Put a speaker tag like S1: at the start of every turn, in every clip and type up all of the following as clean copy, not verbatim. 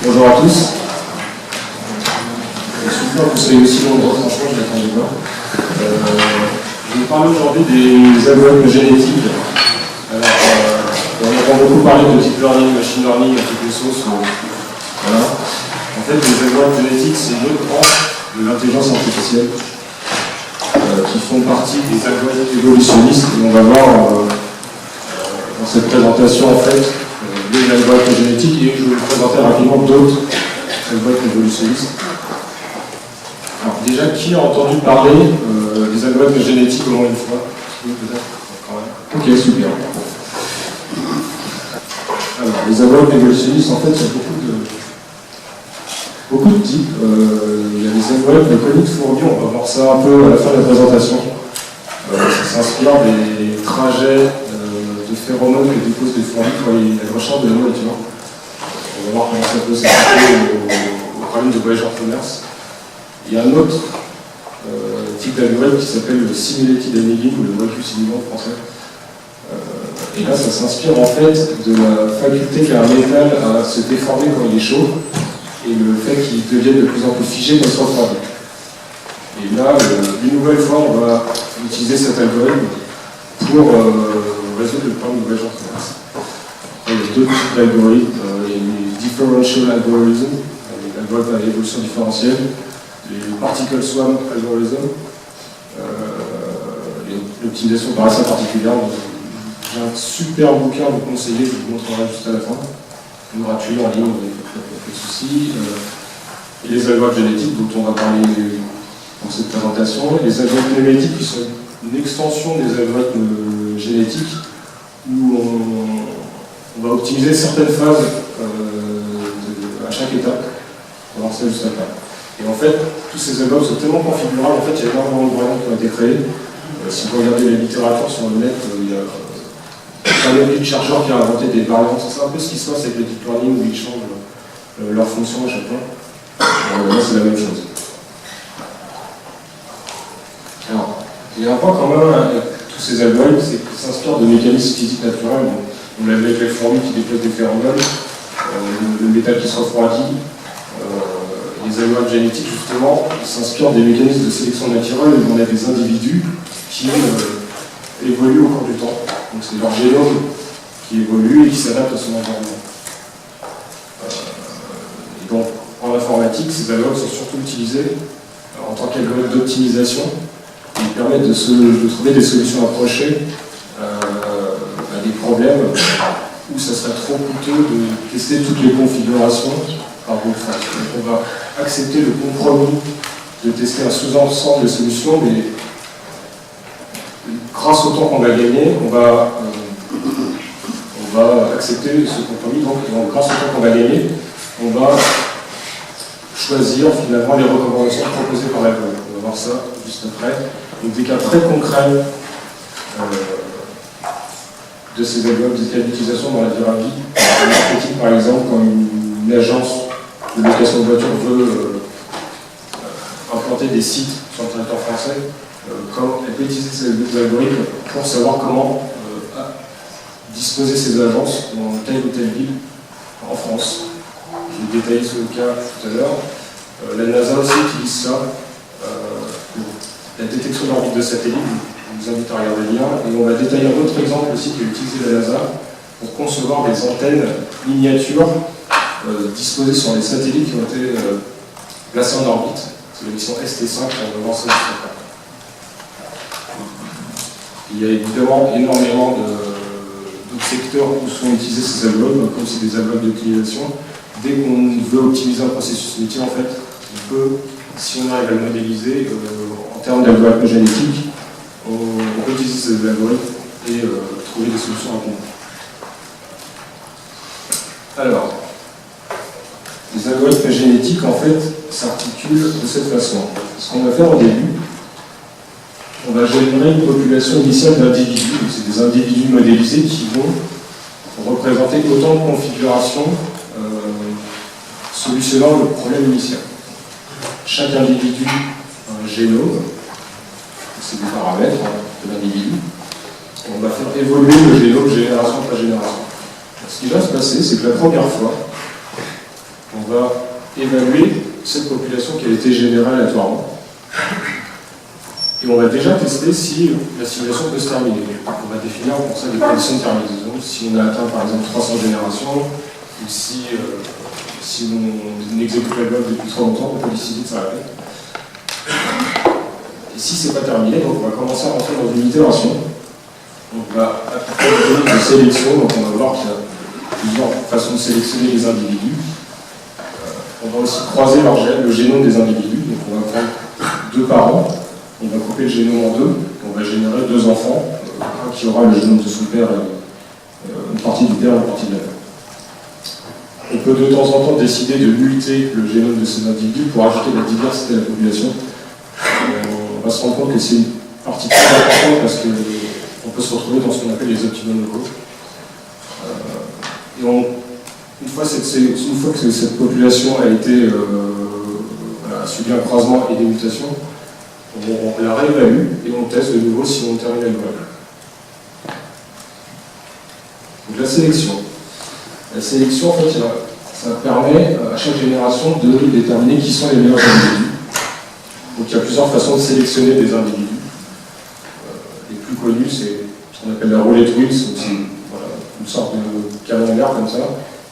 S1: Bonjour à tous. Je suis content que vous soyez aussi nombreux, franchement, je ne l'attendais pas. Je vais vous parler aujourd'hui des algorithmes génétiques. Alors, on entend beaucoup parler de deep learning, machine learning, à toutes les sauces. Voilà. En fait, les algorithmes génétiques, c'est une autre branche de l'intelligence artificielle qui font partie des algorithmes évolutionnistes. Et on va voir dans cette présentation, en fait, les algorithmes génétiques, et je vais vous présenter rapidement d'autres algorithmes évolutionnistes. Alors déjà, qui a entendu parler des algorithmes génétiques au moins une fois? Oui, peut-être. Ok, super. Alors, les algorithmes évolutionnistes, en fait, il y a beaucoup de types. Il y a des algorithmes de Koenig-Fournier, on va voir ça un peu à la fin de la présentation. Ça s'inspire des trajets de phéromones que déposent les fourmis pour la recherche de la nourriture. On va voir comment ça peut s'appliquer au problème de voyageurs commerce. Il y a un autre type d'algorithme qui s'appelle le simulated annealing ou le molecule simulant en français. Et là, ça s'inspire en fait de la faculté qu'a un métal à se déformer quand il est chaud et le fait qu'il devienne de plus en plus figé quand il se refroidit. Et là, une nouvelle fois, on va utiliser cet algorithme pour résoudre le problème de voyageurs commerce. Il y a deux types d'algorithmes. Il y a les differential algorithms, l'algorithme à l'évolution différentielle, les particle swap algorithms, l'optimisation par assez particulière. J'ai un super bouquin à vous conseiller, je vous montrerai juste à la fin. Gratuit en ligne, pas de soucis. Et les algorithmes génétiques dont on va parler dans cette présentation. Les algorithmes génétiques qui sont une extension des algorithmes génétiques où on va optimiser certaines phases à chaque étape. On va voir ça juste après. Et en fait, tous ces algorithmes sont tellement configurables, en fait, il y a énormément de variantes qui ont été créées. Si vous regardez la littérature sur le net, il y a un de chercheurs qui a inventé des variantes. C'est un peu ce qui se passe avec le deep learning où ils changent leur fonction à chaque fois. Là, c'est la même chose. Alors, il y a un point commun avec tous ces algorithmes, c'est qu'ils s'inspirent de mécanismes physiques naturels. On l'a vu avec les fourmis qui déposent des phéromones, le métal qui se refroidit. Les algorithmes génétiques, justement, s'inspirent des mécanismes de sélection naturelle où on a des individus qui évoluent au cours du temps. Donc c'est leur génome qui évolue et qui s'adapte à son environnement. Et donc, en informatique, ces algorithmes sont surtout utilisés en tant qu'algorithmes d'optimisation. Ils permettent de trouver des solutions approchées à des problèmes où ça serait trop coûteux de tester toutes les configurations par groupe phase. Donc on va accepter le compromis de tester un sous-ensemble de solutions, mais grâce au temps qu'on va gagner, on va accepter ce compromis. Donc grâce au temps qu'on va gagner, on va choisir finalement les recommandations proposées par l'algorithme. On va voir ça juste après. Donc des cas très concrets de ces algorithmes, des cas d'utilisation dans la vie réelle. En marketing, par exemple, quand une agence de location de voiture veut implanter des sites sur le territoire français, elle peut utiliser ces algorithmes pour savoir comment disposer ses agences dans telle ou telle ville en France. Je vais détailler ce cas tout à l'heure. La NASA aussi utilise ça pour la détection d'orbite de satellites. Je vous invite à regarder le lien. Et on va détailler un autre exemple aussi qui est utilisé la NASA pour concevoir des antennes miniatures disposées sur les satellites qui ont été placés en orbite. C'est la mission ST5, on va voir ça juste après. Il y a évidemment énormément d'autres secteurs où sont utilisés ces algorithmes, comme c'est des algorithmes d'optimisation. Dès qu'on veut optimiser un processus métier, en fait, on peut, si on arrive à le modéliser, en termes d'algorithmes génétiques, on peut utiliser ces algorithmes et trouver des solutions rapidement. Alors, les algorithmes génétiques, en fait, s'articulent de cette façon. Ce qu'on va faire au début, on va générer une population initiale d'individus. C'est des individus modélisés qui vont représenter autant de configurations solutionnant le problème initial. Chaque individu a un génome, c'est des paramètres de l'individu. On va faire évoluer le génome génération après génération. Ce qui va se passer, c'est que la première fois, on on va évaluer cette population qui a été générée aléatoirement. Et on va déjà tester si la simulation peut se terminer. On va définir pour ça des conditions de terminaison, si on a atteint par exemple 300 générations, ou si on exécute la loi depuis trop longtemps, on peut décider de s'arrêter. Et si ce n'est pas terminé, donc on va commencer à rentrer dans une itération. On va appliquer une technique de sélection, donc on va voir qu'il y a plusieurs façons de sélectionner les individus. On va aussi croiser le génome des individus, donc on va prendre 2 parents, on va couper le génome en 2, on va générer 2 enfants, un qui aura le génome de son père, une partie du père et une partie de la mère. On peut de temps en temps décider de muter le génome de ces individus pour ajouter de la diversité à la population. On va se rendre compte que c'est une partie très importante parce qu'on peut se retrouver dans ce qu'on appelle les optimums locaux. Et une fois que cette population a été a subi un croisement et des mutations, on la réévalue et on teste de nouveau si on termine la loi. Donc la sélection. La sélection, en fait, ça permet à chaque génération de déterminer qui sont les meilleurs individus. Donc il y a plusieurs façons de sélectionner des individus. Les plus connus, c'est ce qu'on appelle la roulette russe, donc c'est une sorte de camembert comme ça.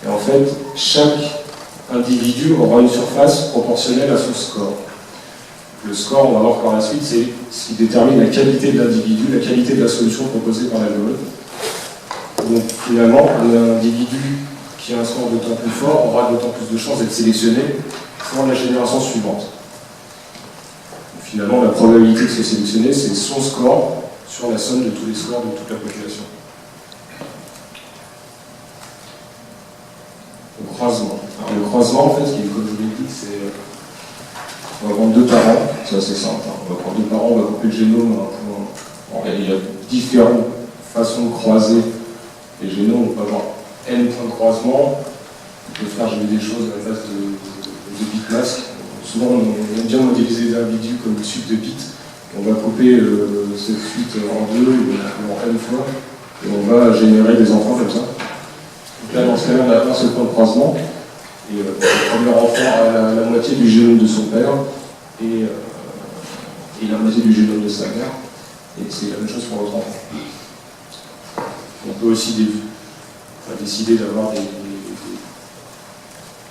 S1: Et en fait, chaque individu aura une surface proportionnelle à son score. Le score, on va voir par la suite, c'est ce qui détermine la qualité de l'individu, la qualité de la solution proposée par l'algorithme. Donc finalement, un individu qui a un score d'autant plus fort aura d'autant plus de chances d'être sélectionné pour la génération suivante. Donc, finalement, la probabilité de se sélectionner, c'est son score sur la somme de tous les scores de toute la population. Le croisement. Alors, le croisement, en fait, comme je vous l'ai dit, c'est on va prendre 2 parents, c'est assez simple. On va prendre 2 parents, on va couper le génome. Il y a différentes façons de croiser les génomes. On peut avoir N points de croisement. On peut faire jouer des choses à la base de bits masques. Souvent, on aime bien modéliser les individus comme une suite de bits. On va couper cette suite en 2 ou en N fois. Et on va générer des enfants comme ça. Donc là, dans ce cas-là, on a un seul point de croisement. Et le premier enfant a la moitié du génome de son père et la moitié du génome de sa mère. Et c'est la même chose pour l'autre enfant. On peut aussi décider d'avoir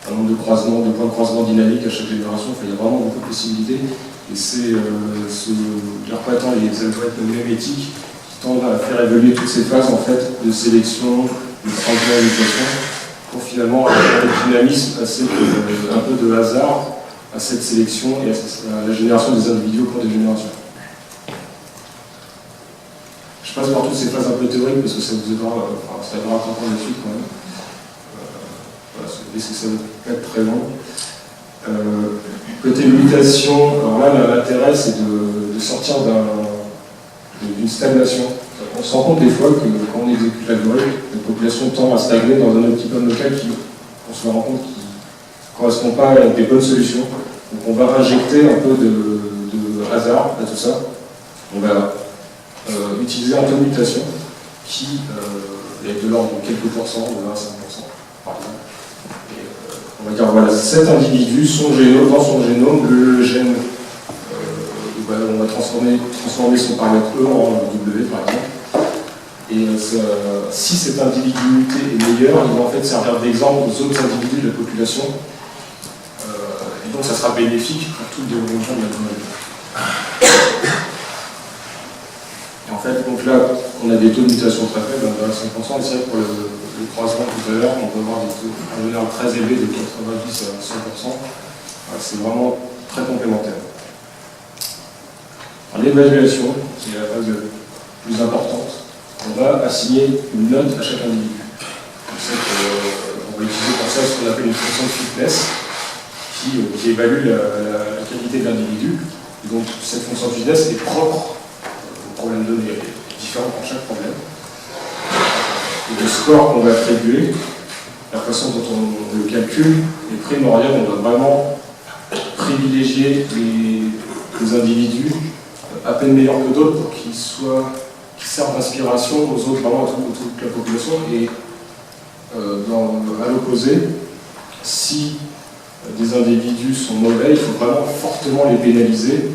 S1: un nombre de croisements, de points de croisement dynamiques à chaque génération. Enfin, il y a vraiment beaucoup de possibilités. Et c'est l'Arpatan et les algorithmes mémétiques qui tendent à faire évoluer toutes ces phases en fait, de sélection, de changement, de mutation, pour finalement avoir le dynamisme, un peu de hasard à cette sélection et à la génération des individus au cours des générations. Je passe par toutes ces phases un peu théoriques parce que ça vous aidera, ça aidera à comprendre la suite quand même. Voilà, ça ne va pas être très long. Côté mutation, alors là l'intérêt c'est de sortir d'une stagnation. On se rend compte des fois que quand on exécute l'algorithme, la population tend à stagner dans un optimum local qui, on se rend compte, qui ne correspond pas à des bonnes solutions. Donc on va injecter un peu de hasard à tout ça. On va utiliser un taux de mutation qui est de l'ordre de quelques pourcents, de 1 à 5% par exemple. Et, on va dire voilà, cet individu, dans son génome, le gène, on va transformer son paramètre E en W par exemple. Et si cet individu muté est meilleur, il va en fait servir d'exemple aux autres individus de la population. Et donc ça sera bénéfique pour tout le développement de la technologie. Et en fait, donc là, on a des taux de mutation très faibles, de 5%, et c'est vrai que pour le croisement tout à l'heure, on peut avoir des taux en général très élevés de 90 à 100%. C'est vraiment très complémentaire. L'évaluation, c'est la phase la plus importante. On va assigner une note à chaque individu. On va utiliser pour ça ce qu'on appelle une fonction de fitness qui évalue la qualité de l'individu. Donc cette fonction de fitness est propre au problème donné, elle est différente pour chaque problème. Et le score qu'on va attribuer, la façon dont on le calcule, est primordial. On doit vraiment privilégier les individus à peine meilleurs que d'autres pour qu'ils servent d'inspiration aux autres, vraiment à toute la population. Et à l'opposé, si des individus sont mauvais, il faut vraiment fortement les pénaliser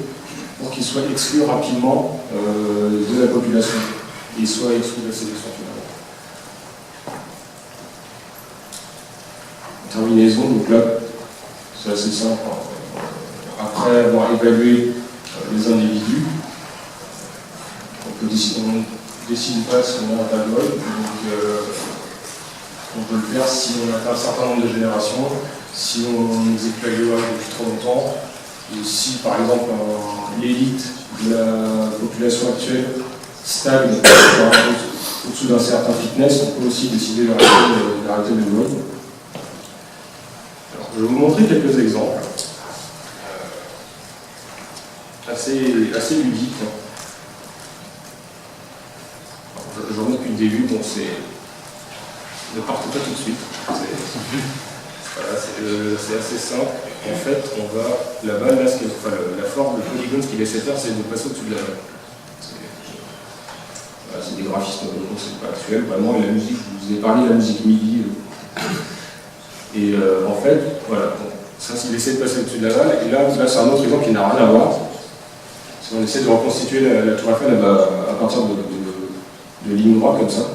S1: pour qu'ils soient exclus rapidement de la population et soient exclus de la sélection finalement. Terminaison, donc là, c'est assez simple. Après avoir évalué les individus, on décide pas si on a un tableau, donc on peut le faire si on a fait un certain nombre de générations, si on exécute la loi depuis trop longtemps, et si par exemple l'élite de la population actuelle stagne au-dessous d'un certain fitness, on peut aussi décider d'arrêter le loi. Je vais vous montrer quelques exemples assez ludiques. Je remonte depuis le début, bon, ne partez pas tout de suite. Voilà, c'est assez simple. En fait, on va là-bas, la forme, le polygone, ce qu'il essaie de faire, c'est de passer au-dessus de la balle. C'est des graphismes, donc c'est pas actuel. Vraiment, la musique, je vous ai parlé de la musique MIDI. Et en fait, voilà, ça, il essaie de passer au-dessus de la balle. Et là c'est un autre exemple qui n'a rien à voir. Si on essaie de reconstituer la tour Eiffel à partir de lignes droites comme ça.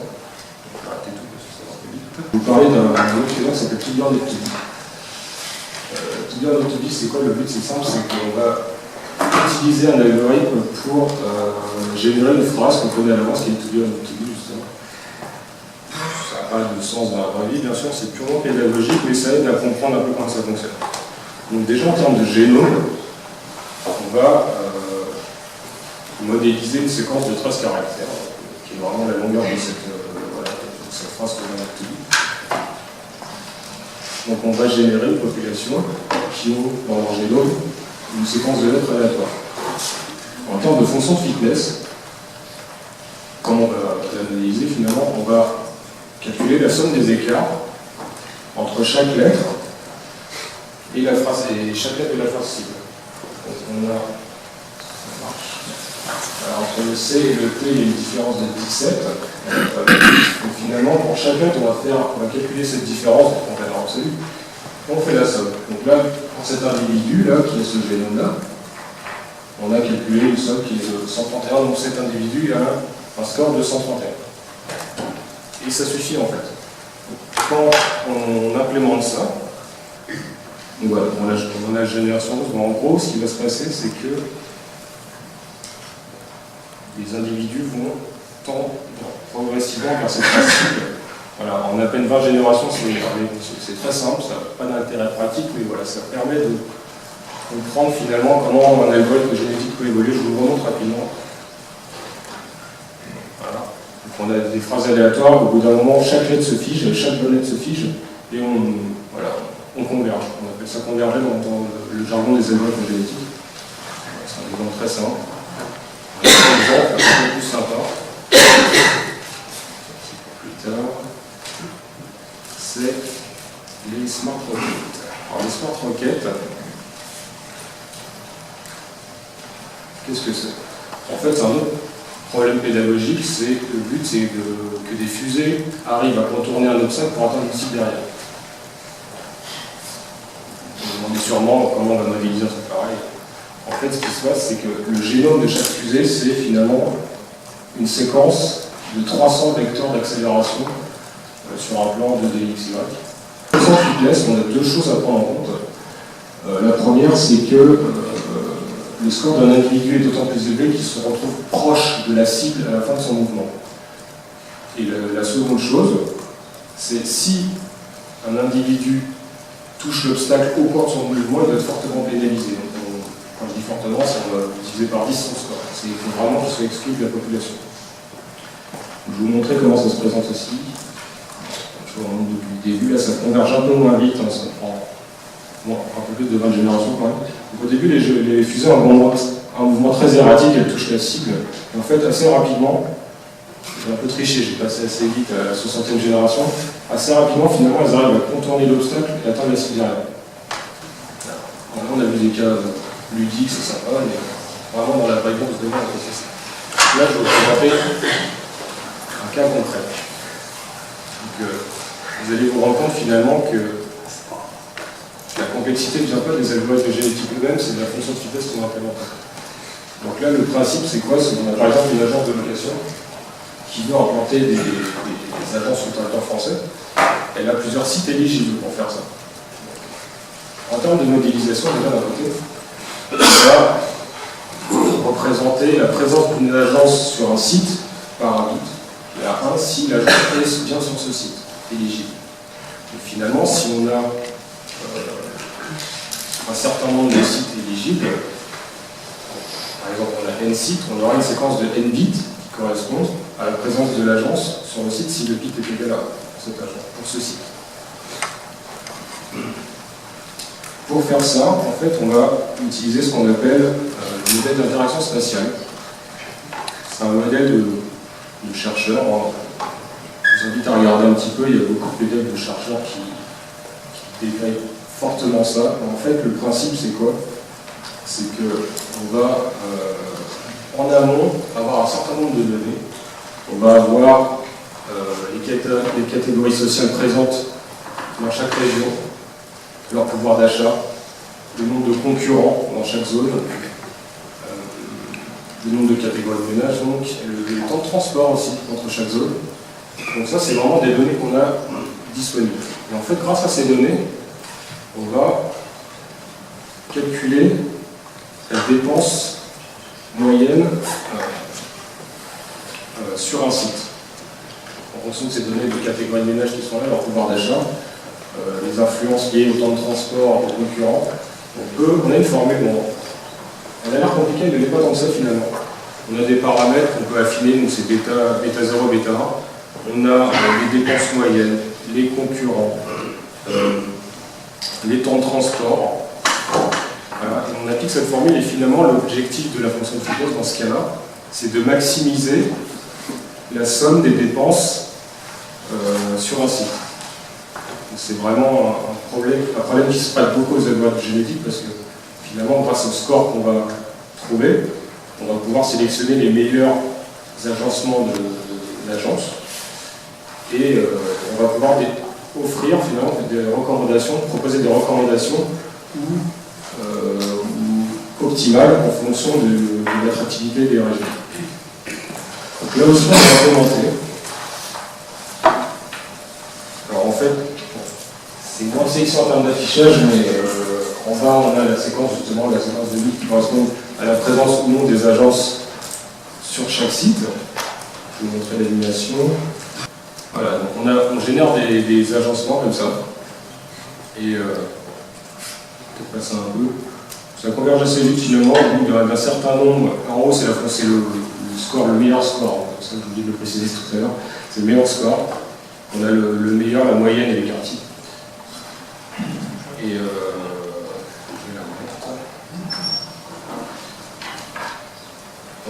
S1: Je vais vous parler d'un autre exemple qui s'appelle Tidbird Octopus. Tidbird Octopus, c'est quoi le but? C'est simple, c'est qu'on va utiliser un algorithme pour générer une phrase qu'on connaît à l'avance, qui est Tidbird Octopus, justement. Ça n'a pas de sens dans la vraie vie, bien sûr, c'est purement pédagogique, mais ça aide à comprendre un peu comment ça fonctionne. Donc déjà en termes de génome, on va modéliser une séquence de 13 caractères, qui est vraiment la longueur de cette phrase qu'on a obtenue. Donc on va générer une population qui ont dans leur génome une séquence de lettres aléatoires. En termes de fonction de fitness, comment on va l'analyser finalement? On va calculer la somme des écarts entre chaque lettre et chaque lettre de la phrase cible. Donc on a entre le C et le T, il y a une différence de 17. Donc finalement, pour chaque lettre, on va calculer cette différence en valeur absolue. On fait la somme. Donc là, pour cet individu-là, qui est ce génome-là, on a calculé une somme qui est de 131. Donc cet individu a un score de 131. Et ça suffit en fait. Donc, quand on implémente ça, donc voilà, on a la génération 12. Bon, en gros, ce qui va se passer, c'est que les individus vont tendre progressivement vers cette phrase cible. Voilà, en à peine 20 générations, c'est très simple, ça n'a pas d'intérêt pratique, mais voilà, ça permet de comprendre finalement comment un algorithme génétique peut évoluer. Je vous le remontre rapidement. Voilà. Donc on a des phrases aléatoires, au bout d'un moment, chaque lettre se fige, chaque bonne lettre se fige, et on converge. On appelle ça converger dans le jargon des algorithmes génétiques. C'est un exemple très simple. Un exemple un peu plus sympa, plus tard, c'est les smart rockets. Alors les smart rockets, qu'est-ce que c'est? En fait, c'est un autre problème pédagogique, c'est que le but c'est que des fusées arrivent à contourner un obstacle pour atteindre une cible derrière. Vous vous demandez sûrement comment on va modéliser un truc pareil. En fait, ce qui se passe, c'est que le génome de chaque fusée, c'est finalement une séquence de 300 vecteurs d'accélération sur un plan de dxy. Sans fitness, on a deux choses à prendre en compte. La première, c'est que le score d'un individu est d'autant plus élevé qu'il se retrouve proche de la cible à la fin de son mouvement. Et la seconde chose, c'est si un individu touche l'obstacle au cours de son mouvement, il doit être fortement pénalisé. Quand je dis fortement, c'est qu'on va diviser par 10 son score. Il faut vraiment qu'il soit exclu de la population. Je vais vous montrer comment ça se présente aussi. Je vous remonte depuis le début, là ça converge un peu moins vite, hein, ça prend un peu plus de 20 générations quand même. Donc, au début, les fusées ont un mouvement très erratique, elles touchent la cible. Et en fait, assez rapidement, j'ai un peu triché, j'ai passé assez vite à la 60e génération, assez rapidement, finalement, elles arrivent à contourner l'obstacle et atteindre la cible derrière. On a vu des cas ludiques, c'est sympa, mais vraiment dans la vraie vie, on se demande à quoi c'est ça. Là, je vais vous présenter un cas concret. Donc, vous allez vous rendre compte finalement que la complexité ne vient pas des algorithmes génétiques eux-mêmes, c'est de la fonction de fitness qu'on implémente. Donc là, le principe, c'est quoi? C'est qu'on a par exemple une agence de location qui veut implanter des agences sur le territoire français. Elle a plusieurs sites éligibles pour faire ça. En termes de modélisation, déjà d'un côté, on va représenter la présence d'une agence sur un site par un bit. Il y a un si l'agence est bien sur ce site éligible. Et finalement, si on a un certain nombre de sites éligibles, par exemple on a n sites, on aura une séquence de n bits qui correspond à la présence de l'agence sur le site si le bit est égal à cette agence, pour ce site. Pour faire ça, en fait, on va utiliser ce qu'on appelle le modèle d'interaction spatiale. C'est un modèle de chercheurs. Je vous invite à regarder un petit peu, il y a beaucoup de PDF de chercheurs qui détaillent fortement ça. En fait, le principe, c'est quoi? C'est qu'on va, en amont, avoir un certain nombre de données. On va avoir les catégories sociales présentes dans chaque région, leur pouvoir d'achat, le nombre de concurrents dans chaque zone, le nombre de catégories de ménages, donc le temps de transport aussi entre chaque zone. Donc ça, c'est vraiment des données qu'on a disponibles. Et en fait, grâce à ces données, on va calculer la dépense moyenne sur un site. En fonction de ces données de catégories de ménages qui sont là, leur pouvoir d'achat, les influences liées au temps de transport, aux concurrents, on a une formule, bon, elle a l'air compliquée, mais elle n'est pas tant que ça finalement. On a des paramètres qu'on peut affiner, donc c'est bêta 0, bêta 1. On a les dépenses moyennes, les concurrents, les temps de transport. Voilà. Et on applique cette formule et finalement l'objectif de la fonction de fitness dans ce cas-là, c'est de maximiser la somme des dépenses sur un site. C'est vraiment un problème qui se prête beaucoup aux algorithmes génétiques parce que finalement, grâce au score qu'on va trouver, on va pouvoir sélectionner les meilleurs agencements de l'agence et on va pouvoir offrir finalement des recommandations, proposer des recommandations optimales en fonction de l'attractivité des régions. Donc là aussi, on va implémenter. Alors en fait, c'est moins sexy en termes d'affichage, mais en bas, on a la séquence justement, la séquence de bits qui correspond à la présence ou non des agences sur chaque site. Je vais vous montrer l'animation. Voilà, donc on génère des agencements comme ça. Et peut-être passer un peu. Ça converge assez vite finalement, d'un certain nombre. En haut, c'est le score, le meilleur score. Ça, je vous dis de le préciser tout à l'heure. C'est le meilleur score. On a le meilleur, la moyenne et les quartiers. Et je vais la remettre.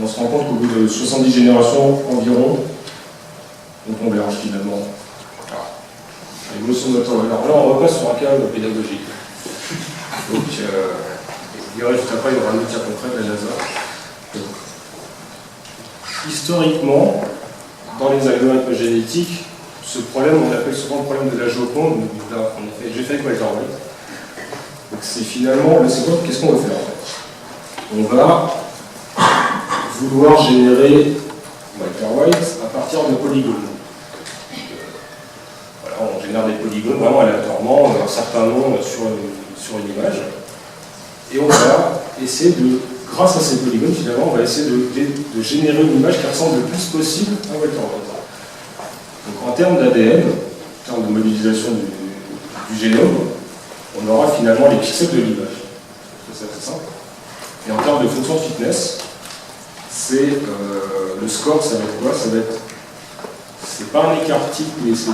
S1: On se rend compte qu'au bout de 70 générations environ, on converge finalement. L'évolution de notre. Alors là, on repasse sur un cas pédagogique. Donc, vous verrez juste après, il y aura un outil concret de la NASA. Donc, historiquement, dans les algorithmes génétiques, ce problème, on l'appelle souvent le problème de la Joconde. Donc là, j'ai fait avec Walter White. Donc c'est finalement, qu'est-ce qu'on veut faire en fait? On va vouloir générer Walter White à partir de polygones. Voilà, on génère des polygones vraiment aléatoirement, un certain nombre sur une image. Et on va essayer grâce à ces polygones, finalement, on va essayer de générer une image qui ressemble le plus possible à Walter White. Donc en termes d'ADN, en termes de modélisation du génome, on aura finalement les pixels de l'image. C'est très simple. Et en termes de fonction de fitness, c'est le score, ça va être quoi? Ça va être, c'est pas un écart type, mais c'est,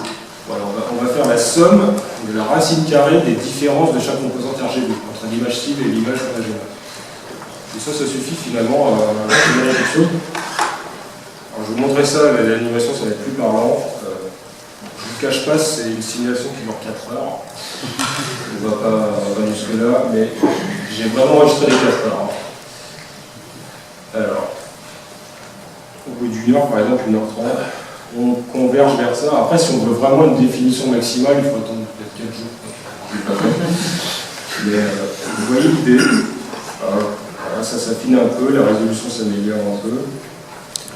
S1: voilà, on va faire la somme de la racine carrée des différences de chaque composante RGB entre l'image cible et l'image régionale. Et ça suffit finalement à générer quelque chose. Alors, je vous montrerai ça, l'animation, ça va être plus parlant. Je ne vous cache pas, c'est une simulation qui dure 4 heures. On va pas jusque-là, mais j'ai vraiment enregistré les 4 heures. Alors, au bout d'une heure, par exemple, 1h30, on converge vers ça. Après, si on veut vraiment une définition maximale, il faut attendre peut-être 4 jours. Mais vous voyez l'idée. Voilà, ça s'affine un peu, la résolution s'améliore un peu.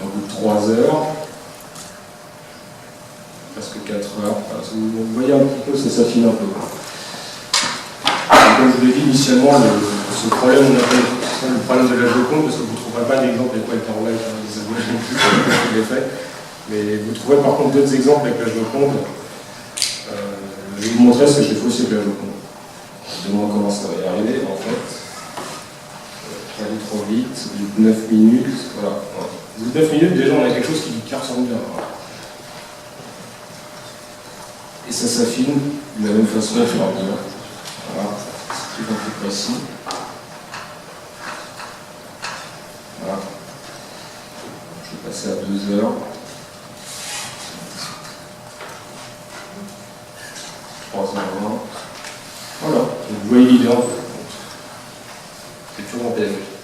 S1: Au bout de 3 heures, presque 4 heures. Voilà, vous voyez un petit peu, ça s'affine un peu. Comme je vous l'ai dit initialement, ce problème, on appelle ça le problème de la Joconde, parce que vous ne trouverez pas d'exemple avec Walter White, les avoués non plus, je l'ai fait. Mais vous trouverez par contre d'autres exemples avec la Joconde. Je vais vous montrer ce que j'ai fait aussi avec la Joconde. Demande comment ça va y arriver, en fait. Je vais aller trop vite, au bout de 9 minutes, voilà. Au bout de 9 minutes, déjà, on a quelque chose qui ressemble bien. Voilà. Et ça s'affine de la même façon au fur et à mesure. Voilà, c'est un peu précis. Voilà. Je vais passer à 2 heures. 3h20. Voilà, donc vous voyez l'idée en fait. C'est toujours en PNG.